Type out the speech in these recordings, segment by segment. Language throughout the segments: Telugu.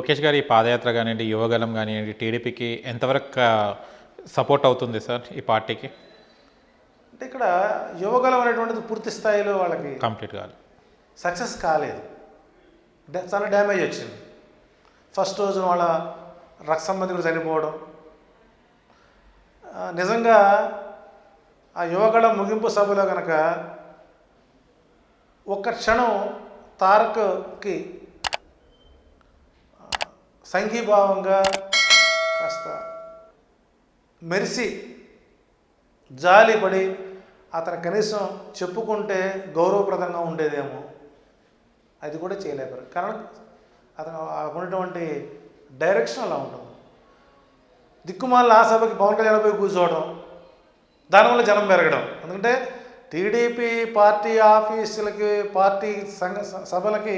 లోకేష్ గారి ఈ పాదయాత్ర కానివ్వండి, యువగలం కానివ్వండి, టీడీపీకి ఎంతవరకు సపోర్ట్ అవుతుంది సార్ ఈ పార్టీకి? అంటే ఇక్కడ యువగలం అనేటువంటిది పూర్తి స్థాయిలో వాళ్ళకి కంప్లీట్ కాదు, సక్సెస్ కాలేదు. చాలా డ్యామేజ్ వచ్చింది. ఫస్ట్ రోజున వాళ్ళ రక్త సంబంధికులు చనిపోవడం, నిజంగా ఆ యువగళం ముగింపు సభలో కనుక ఒక్క క్షణం తారక్కి సంఘీభావంగా కాస్త మెరిసి జాలిపడి అతను కనీసం చెప్పుకుంటే గౌరవప్రదంగా ఉండేదేమో, అది కూడా చేయలేపారు. కారణం అతను ఉన్నటువంటి డైరెక్షన్ అలా ఉంటుంది. దిక్కుమాల ఆ సభకి పవన్ కళ్యాణ్ పోయి కూర్చోవడం, దానివల్ల జనం పెరగడం. ఎందుకంటే టీడీపీ పార్టీ ఆఫీసులకి, పార్టీ సభలకి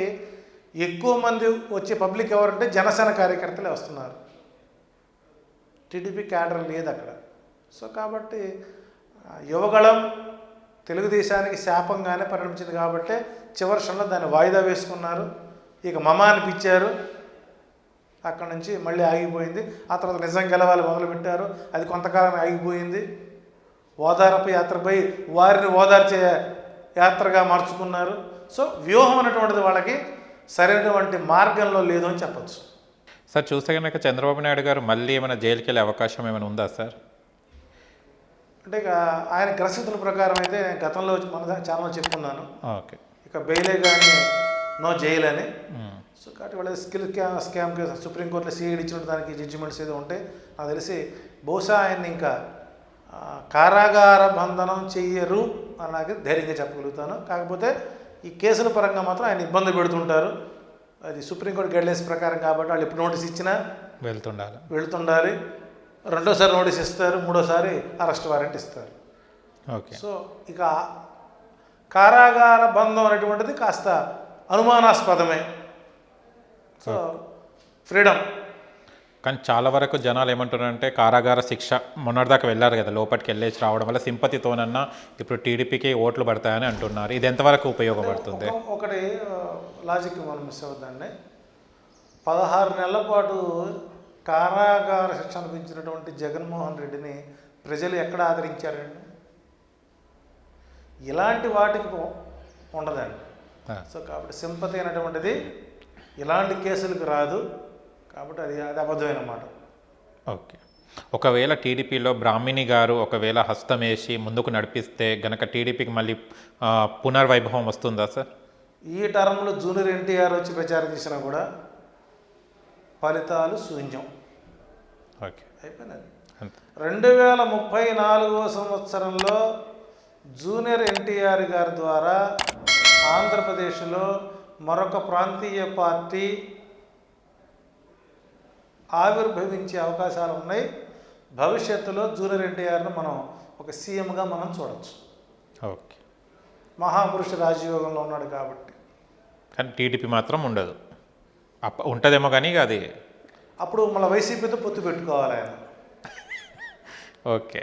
ఎక్కువ మంది వచ్చే పబ్లిక్ ఎవరంటే జనసేన కార్యకర్తలే వస్తున్నారు. టీడీపీ క్యాడర్ లేదు అక్కడ. సో కాబట్టి యువగళం తెలుగుదేశానికి శాపంగానే పరిణమించింది. కాబట్టి చివరి క్షణంలో దాన్ని వాయిదా వేసుకున్నారు. ఇక మమ అనిపించారు. అక్కడ నుంచి మళ్ళీ ఆగిపోయింది. ఆ తర్వాత నిజం గెలవాలి మొదలుపెట్టారు. అది కొంతకాలం ఆగిపోయింది. ఓదార్పు యాత్రపై వారిని ఓదార్చే యాత్రగా మార్చుకున్నారు. సో వ్యూహం అనేటువంటిది వాళ్ళకి సరైనటువంటి మార్గంలో లేదు అని చెప్పచ్చు. సార్ చూస్తే కనుక చంద్రబాబు నాయుడు గారు మళ్ళీ ఏమైనా జైలుకి వెళ్ళే అవకాశం ఏమైనా ఉందా సార్? అంటే ఇక ఆయన గ్రసితుల ప్రకారం అయితే గతంలో మన ఛానల్లో చెప్పుకున్నాను. ఓకే, ఇక బెయిలే కానీ నో జైలు అని. సో కాబట్టి వాళ్ళ స్కామ్ కేసు సుప్రీంకోర్టులో సిఐడి ఇచ్చిన దానికి జడ్జిమెంట్స్ ఏదో ఉంటే నాకు తెలిసి బహుశా ఆయన్ని ఇంకా కారాగార బంధనం చెయ్యరు అని నాకు ధైర్యంగా చెప్పగలుగుతాను. కాకపోతే ఈ కేసుల పరంగా మాత్రం ఆయన ఇబ్బంది పెడుతుంటారు. అది సుప్రీంకోర్టు గైడ్లైన్స్ ప్రకారం కాబట్టి వాళ్ళు ఎప్పుడు నోటీస్ ఇచ్చినా వెళ్తుండాలి. రెండోసారి నోటీస్ ఇస్తారు, మూడోసారి అరెస్ట్ వారెంట్ ఇస్తారు. ఓకే. సో ఇక కారాగార బంధం అనేటువంటిది కాస్త అనుమానాస్పదమే. So freedom. కానీ చాలా వరకు జనాలు ఏమంటున్నారంటే కారాగార శిక్ష మొన్నటిదాకా వెళ్ళారు కదా, లోపలికి వెళ్ళేసి రావడం వల్ల సింపతితోనన్నా ఇప్పుడు టీడీపీకి ఓట్లు పడతాయని అంటున్నారు. ఇది ఎంతవరకు ఉపయోగపడుతుంది? ఒకటి లాజిక్ మనం మిస్ అవుతుందండి. 16 నెలల పాటు కారాగార శిక్ష అనిపించినటువంటి జగన్మోహన్ రెడ్డిని ప్రజలు ఎక్కడ ఆదరించారండి? ఇలాంటి వాటికి ఉండదండి. సో కాబట్టి సింపతి అనేటువంటిది ఇలాంటి కేసులకు రాదు. కాబట్టి అది అబద్ధమైన మాట. ఓకే. ఒకవేళ టీడీపీలో బ్రాహ్మిణి గారు ఒకవేళ హస్తం వేసి ముందుకు నడిపిస్తే గనక టీడీపీకి మళ్ళీ పునర్వైభవం వస్తుందా సార్? ఈ టర్మ్లో జూనియర్ ఎన్టీఆర్ వచ్చి ప్రచారం చేసినా కూడా ఫలితాలు శూన్యం. ఓకే, అయిపోయినది. 2034 సంవత్సరంలో జూనియర్ ఎన్టీఆర్ గారి ద్వారా ఆంధ్రప్రదేశ్లో మరొక ప్రాంతీయ పార్టీ ఆవిర్భవించే అవకాశాలు ఉన్నాయి. భవిష్యత్తులో జూనియర్ ఎన్టీఆర్ను మనం ఒక సీఎంగా మనం చూడవచ్చు. ఓకే. మహాపురుష రాజయోగంలో ఉన్నాడు కాబట్టి. కానీ టీడీపీ మాత్రం ఉండదు. ఉంటుందేమో కానీ అది అప్పుడు మళ్ళీ వైసీపీతో పొత్తు పెట్టుకోవాలి ఆయన. ఓకే.